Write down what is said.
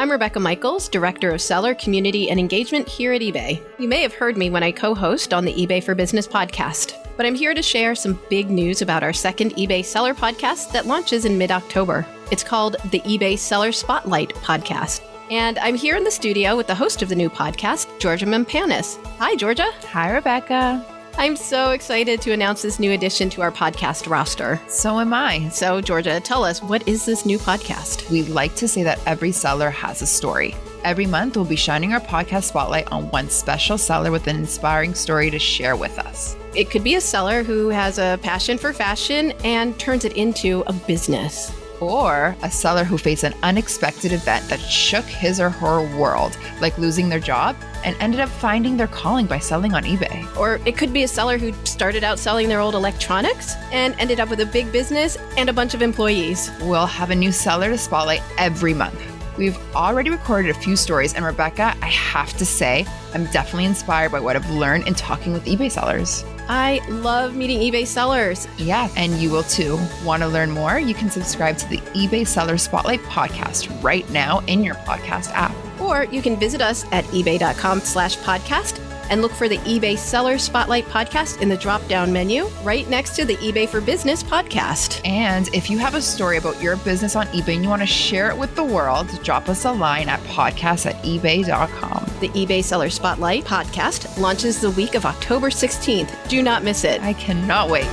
I'm Rebecca Michaels, Director of Seller Community and Engagement here at eBay. You may have heard me when I co-host on the eBay for Business podcast, but I'm here to share some big news about our second eBay Seller podcast that launches in mid-October. It's called the eBay Seller Spotlight podcast. And I'm here in the studio with the host of the new podcast, Georgea Mpampanis. Hi, Georgia. Hi, Rebecca. I'm so excited to announce this new addition to our podcast roster. So am I. So, Georgia, tell us, what is this new podcast? We like to say that every seller has a story. Every month, we'll be shining our podcast spotlight on one special seller with an inspiring story to share with us. It could be a seller who has a passion for fashion and turns it into a business. Or a seller who faced an unexpected event that shook his or her world, like losing their job, and ended up finding their calling by selling on eBay. Or it could be a seller who started out selling their old electronics and ended up with a big business and a bunch of employees. We'll have a new seller to spotlight every month. We've already recorded a few stories, and Rebecca, I have to say, I'm definitely inspired by what I've learned in talking with eBay sellers. I love meeting eBay sellers. Yeah, and you will too. Want to learn more? You can subscribe to the eBay Seller Spotlight podcast right now in your podcast app. Or you can visit us at ebay.com/podcast and look for the eBay Seller Spotlight podcast in the drop-down menu right next to the eBay for Business podcast. And if you have a story about your business on eBay and you want to share it with the world, drop us a line at podcast@ebay.com. The eBay Seller Spotlight podcast launches the week of October 16th. Do not miss it. I cannot wait.